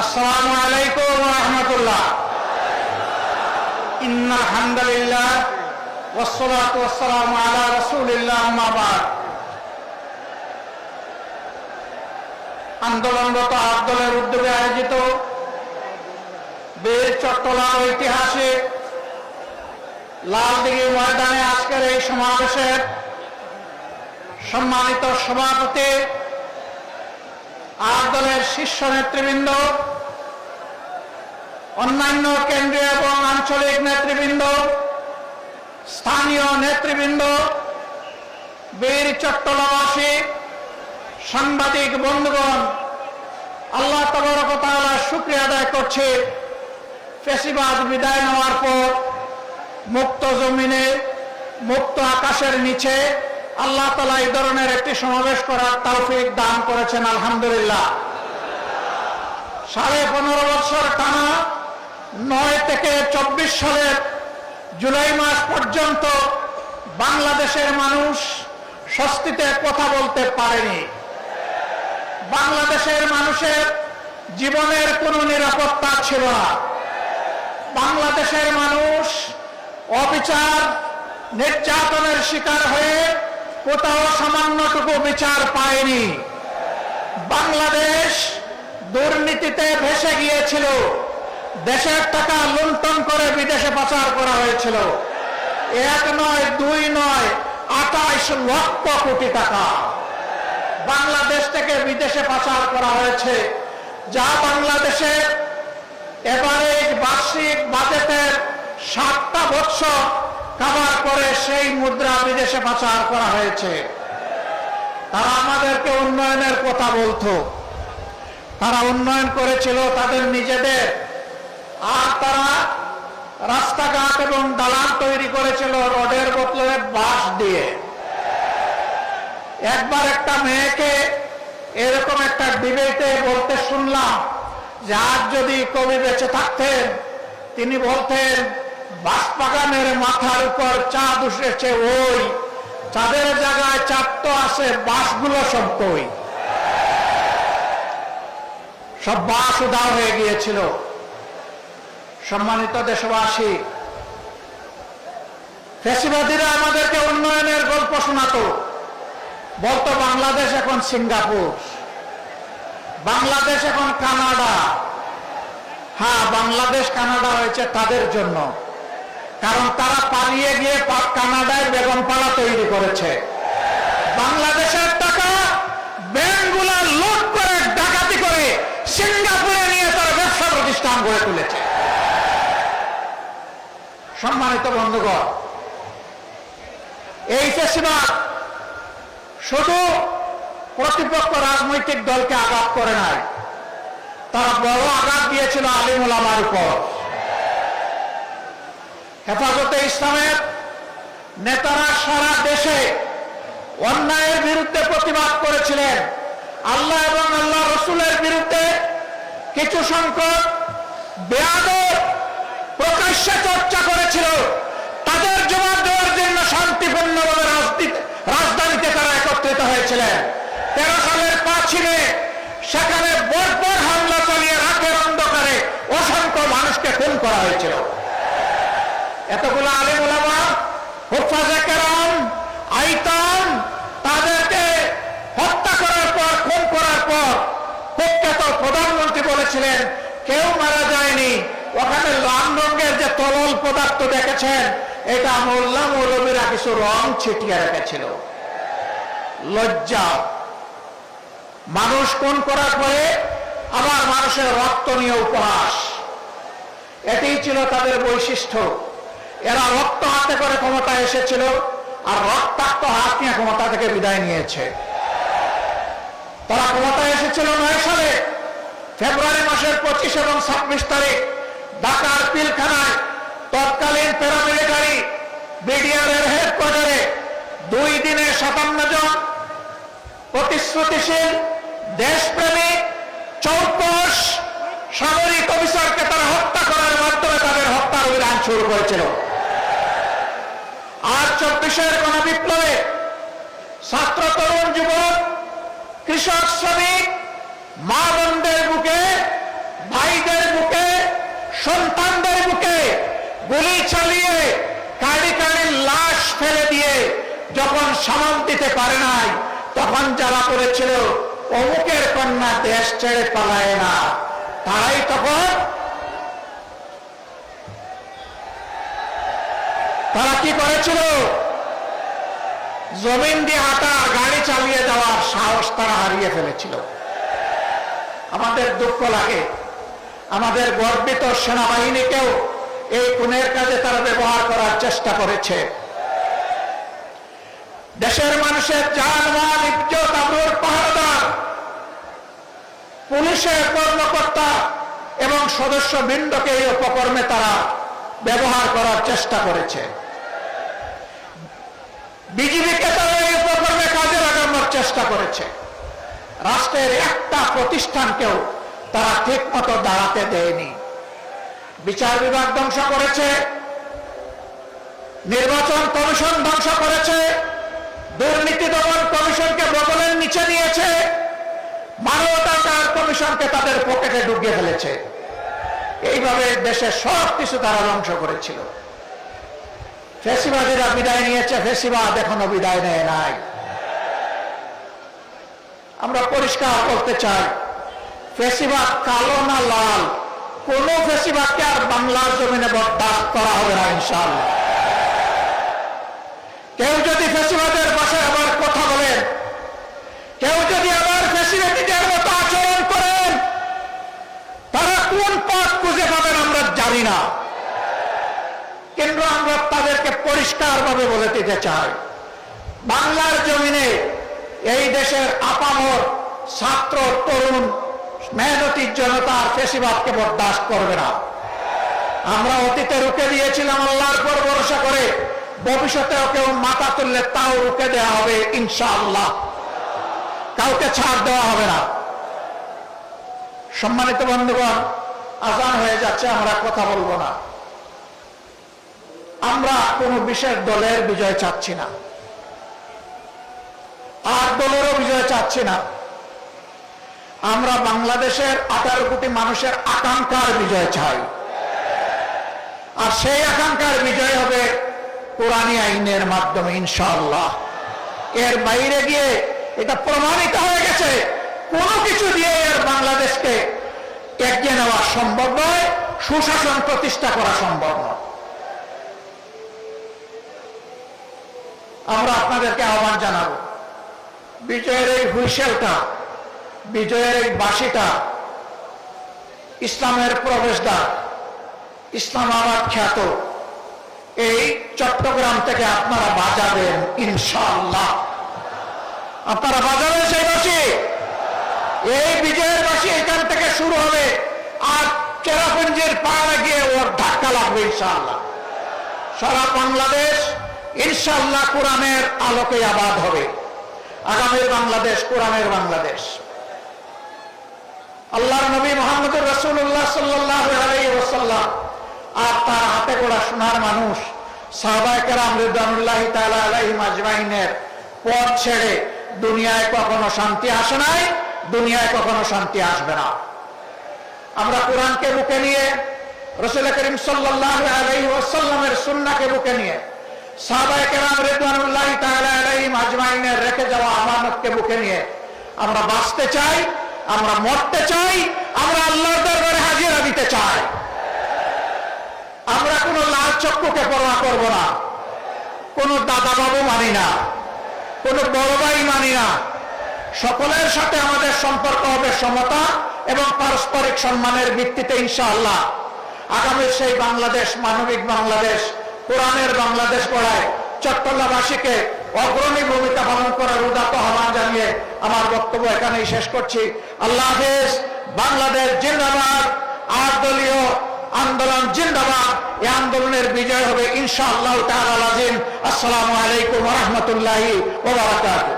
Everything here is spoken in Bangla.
আসসালামু আলাইকুম ওয়া রাহমাতুল্লাহ। ইন্নাল হামদুলিল্লাহ ওয়াসসালাতু ওয়াসসালামু আলা রাসূলিল্লাহ, আম্মা বা'দ। আন্দোলনরত আব্দুলের উদ্যোগে আয়োজিত বীর চট্টলার ঐতিহাসিক লালদিঘি ময়দানে আজকের এই সমাবেশের সম্মানিত সভাপতি, দলের শীর্ষ নেতৃবৃন্দ, অন্যান্য কেন্দ্রীয় এবং আঞ্চলিক নেতৃবৃন্দ, স্থানীয় নেতৃবৃন্দ, বীর চট্টলাবাসী, সাংবাদিক বন্ধুগণ, আল্লাহ তাবারক ওয়া তাআলার শুকরিয়া আদায় করছি। ফ্যাসিবাদ বিদায় নেওয়ার পর মুক্ত জমিনে, মুক্ত আকাশের নিচে আল্লাহ তাআলা এই ধরনের একটি সমাবেশ করার তৌফিক দান করেছেন, আলহামদুলিল্লাহ। 15.5 বছর টানা 9 থেকে 24 সালের জুলাই মাস পর্যন্ত বাংলাদেশের মানুষ স্বস্তিতে কথা বলতে পারেনি। বাংলাদেশের মানুষের জীবনের কোনো নিরাপত্তা ছিল না। বাংলাদেশের মানুষ অবিচার, নির্যাতনের শিকার হয়ে কোথাও সামান্যটুকু বিচার পায়নি। বাংলাদেশ দুর্নীতিতে ভেসে গিয়েছিল। দেশের টাকা লুণ্ঠন করে বিদেশে পাচার করা হয়েছিল। 1 নয়, 2 নয়, 28 লক্ষ কোটি টাকা বাংলাদেশ থেকে বিদেশে পাচার করা হয়েছে, যা বাংলাদেশের এভারেজ বার্ষিক বাজেটের 7টা বছর কাভার করে সেই মুদ্রা বিদেশে পাচার করা হয়েছে। তারা আমাদেরকে উন্নয়নের কথা বলতো, তারা উন্নয়ন করেছিল তাদের নিজেদের, আর তারা রাস্তাঘাট এবং দালান তৈরি করেছিল রডের বদলে বাঁশ দিয়ে। একবার একটা মেয়েকে এরকম একটা ডিবেটে বলতে শুনলাম যে আজ যদি কবি বেঁচে থাকতেন, তিনি বলতেন বাঁশবাগানের মাথার উপর চাঁদ উঠেছে, ওই চাঁদের জায়গায় চাঁদ তো আছে, বাঁশগুলো সব কই, সব বাঁশ উধাও হয়ে গিয়েছিল। সম্মানিত দেশবাসী, ফ্যাসিবাদীরা আমাদেরকে উন্নয়নের গল্প শোনাতো, বলতো বাংলাদেশ এখন সিঙ্গাপুর, বাংলাদেশ এখন কানাডা। হ্যাঁ, বাংলাদেশ কানাডা হয়েছে তাদের জন্য, কারণ তারা পালিয়ে গিয়ে কানাডায় বেগমপাড়া তৈরি করেছে। বাংলাদেশের টাকা ব্যাংকগুলো লুট করে, ডাকাতি করে সিঙ্গাপুরে নিয়ে তারা ব্যবসা প্রতিষ্ঠান গড়ে তুলেছে। সম্মানিত বন্ধুগণ, এই ফ্যাসিবাদ শুধু প্রতিপক্ষ রাজনৈতিক দলকে আঘাত করে নাই, তারা বড় আঘাত দিয়েছিল আলিম ওলামার উপর। হেফাজতে ইসলামের নেতারা সারা দেশে অন্যায়ের বিরুদ্ধে প্রতিবাদ করেছিলেন। আল্লাহ এবং আল্লাহ রসুলের বিরুদ্ধে কিছু সংখ্যক বেয়াদব প্রকাশ্যে চর্চা করেছিল। তাদের জবাব দেওয়ার জন্য শান্তিপূর্ণভাবে রাজধানীতে তারা একত্রিত হয়েছিলেন। 13 সালের 5ই মে সেখানে বর্বর হামলা চালিয়ে রাতের অন্ধকারে অসংখ্য মানুষকে খুন করা হয়েছিল। এতগুলো আলিম ওলামা, হুফাজে কেরাম, আইতাম, তাদেরকে হত্যা করার পর, খুন করার পর প্রখ্যাত প্রধানমন্ত্রী বলেছিলেন কেউ মারা যায়নি, ওখানে লাল রঙের যে তরল পদার্থ দেখেছেন এটা মোল্লা মৌলবীরা কিছু রং ছিটিয়ে রেখেছিল। লজ্জা! মানুষ খুন করার পরে আবার মানুষের রক্ত নিয়ে উপহাস, এটাই ছিল তাদের বৈশিষ্ট্য। এরা রক্ত হাতে করে ক্ষমতায় এসেছিল, আর রক্তাক্ত হাত নিয়ে ক্ষমতা থেকে বিদায় নিয়েছে। তারা ক্ষমতায় এসেছিল 9 সালে ফেব্রুয়ারি মাসের 25 এবং 26 তারিখ ঢাকার পিলখানায় তৎকালীন প্যারামিলিটারি বিডিআর এর হেডকোয়ার্টারে 2 দিনে 57 জন প্রতিশ্রুতিশীল, দেশপ্রেমিক, চৌকস সামরিক অফিসারকে তারা হত্যা করার মাধ্যমে তাদের হত্যার অভিযান শুরু করেছিল। আর 24-এর গণবিপ্লবে ছাত্র, তরুণ, যুবক, কৃষক, শ্রমিক, মা বোনদের বুকে ভাই গুলি চালিয়ে কাঁড়ি কাঁড়ি লাশ ফেলে দিয়ে যখন সামাল দিতে পারে নাই, তখন যারা করেছিল অমুকের কন্যা দেশ ছেড়ে পালায় না, তারাই তখন তারা কি করেছিল? জমিন দিয়ে হাঁটা, গাড়ি চালিয়ে যাওয়ার সাহস তারা হারিয়ে ফেলেছিল। আমাদের দুঃখ লাগে, আমাদের গর্বিত সেনাবাহিনীকেও এই খুনের কাজে তারা ব্যবহার করার চেষ্টা করেছে। দেশের মানুষের জানমাল, ইজ্জত, আবরুর পাহারাদার পুলিশের কর্মকর্তা এবং সদস্যবৃন্দকে এই উপকর্মে তারা ব্যবহার করার চেষ্টা করেছে। বিজিবিকে তারা এই উপকর্মে কাজে লাগানোর চেষ্টা করেছে। রাষ্ট্রের একটা প্রতিষ্ঠানকেও তারা ঠিক মতো দাঁড়াতে দেয়নি। বিচার বিভাগ ধ্বংস করেছে, নির্বাচন কমিশন ধ্বংস করেছে, দুর্নীতি দমন কমিশনকে বগলের নিচে নিয়েছে, মানবাধিকার কমিশনকে তাদের পকেটে ঢুকিয়ে ফেলেছে। এইভাবে দেশের সব কিছু তারা ধ্বংস করেছিল। ফ্যাসিবাদীরা বিদায় নিয়েছে, ফ্যাসিবাদ এখনো বিদায় নেয় নাই। আমরা পরিষ্কার করতে চাই, ফ্যাসিবাদ কালো না লাল, কোন ফ্যাসিবাদকে আর বাংলার জমিনে বরদাস্ত করা হবে না ইনশাআল্লাহ। কেউ যদি ফ্যাসিবাদের পাশে আবার কথা বলেন, কেউ যদি আবার ফ্যাসিবাদীদের মতো আচরণ করেন, তারা কোন পথ খুঁজে পাবেন আমরা জানি না, কিন্তু আমরা তাদেরকে পরিষ্কারভাবে বলে দিতে চাই, বাংলার জমিনে এই দেশের আপামর ছাত্র, তরুণ, মেহনতি জনতার ফ্যাসিবাদকে বরদাস্ত করবে না। আমরা অতীতে রুখে দিয়েছিলাম আল্লাহর উপর ভরসা করে, ভবিষ্যতেও কেউ মাথা তুললে তাও রুখে দেওয়া হবে ইনশাআল্লাহ, কাউকে ছাড় দেওয়া হবে না। সম্মানিত বন্ধুগণ, আজান হয়ে যাচ্ছে, আমরা কথা বলবো না। আমরা কোন বিশেষ দলের বিজয় চাচ্ছি না, আর দলেরও বিজয় চাচ্ছি না। আমরা বাংলাদেশের 18 কোটি মানুষের আকাঙ্ক্ষার বিজয় চাই, আর সেই আকাঙ্ক্ষার বিজয় হবে কোরআনী আইনের মাধ্যমে ইনশাআল্লাহ। এর বাইরে গিয়ে এটা প্রমাণিত হয়ে গেছে, কোনো কিছু দিয়ে এর বাংলাদেশকে এগিয়ে নেওয়া সম্ভব নয়, সুশাসন প্রতিষ্ঠা করা সম্ভব নয়। আমরা আপনাদেরকে আহ্বান জানাবো, বিজয়ের এই হুইসেলটা, বিজয়ের এই বাঁশিটা ইসলামের প্রবেশদ্বার, ইসলামাবাদ খ্যাত এই চট্টগ্রাম থেকে আপনারা বাজাবেন ইনশাআল্লাহ। আপনারা বাজাবেন সেই বাঁশি, এই বিজয়ের বাঁশি এখান থেকে শুরু হবে, আর চেরাপুঞ্জির পাহাড়ে গিয়ে ওর ধাক্কা লাগবে ইনশাআল্লাহ। সারা বাংলাদেশ ইনশাআল্লাহ কোরআনের আলোকে আবাদ হবে। আগামীর বাংলাদেশ কোরআনের বাংলাদেশ। আল্লাহর নবী মুহাম্মদুর রাসূলুল্লাহ সাল্লাল্লাহু আলাইহি ওয়াসাল্লাম আর তার হাতে গড়া সোনার মানুষ সাহাবায়ে কেরাম রিদওয়ানুল্লাহি তাআলা আলাইহিম আজমাইনের পথ ছেড়ে দুনিয়ায় কখনো শান্তি আসে নাই, দুনিয়ায় কখনো শান্তি আসবে না। আমরা কোরআনকে বুকে নিয়ে, রাসূল করিম সাল্লাল্লাহু আলাইহি ওয়াসাল্লামের সুন্নাহকে বুকে নিয়ে, সাহাবায়ে কেরাম রিদওয়ানুল্লাহি তাআলা আলাইহিম আজমাইনের রেখে যাওয়া আমানতকে বুকে নিয়ে আমরা বাঁচতে চাই, আমরা মরতে চাই, আমরা আল্লাহর দরবারে হাজিরা দিতে চাই। আমরা কোনো লাল চক্ষুকে পরোয়া করব না, কোনো দাদা বাবু মানি না, কোনো বড় ভাই মানি না। সকলের সাথে আমাদের সম্পর্ক হবে সমতা এবং পারস্পরিক সম্মানের ভিত্তিতে ইনশাআল্লাহ। আগামীর সেই বাংলাদেশ, মানবিক বাংলাদেশ, কোরআনের বাংলাদেশ গড়ায় চট্টগ্রামবাসীকে অগ্রণী ভূমিকা পালন করার উদাত্ত আহ্বান জানিয়ে আমার বক্তব্য এখানেই শেষ করছি। আল্লাহ হাফেজ। বাংলাদেশ জিন্দাবাদ। 8 দলীয় আন্দোলন জিন্দাবাদ। এই আন্দোলনের বিজয় হবে ইনশাআল্লাহ তাআলা। আসসালামু আলাইকুম ওয়া রাহমাতুল্লাহি ওয়া বারাকাতুহু।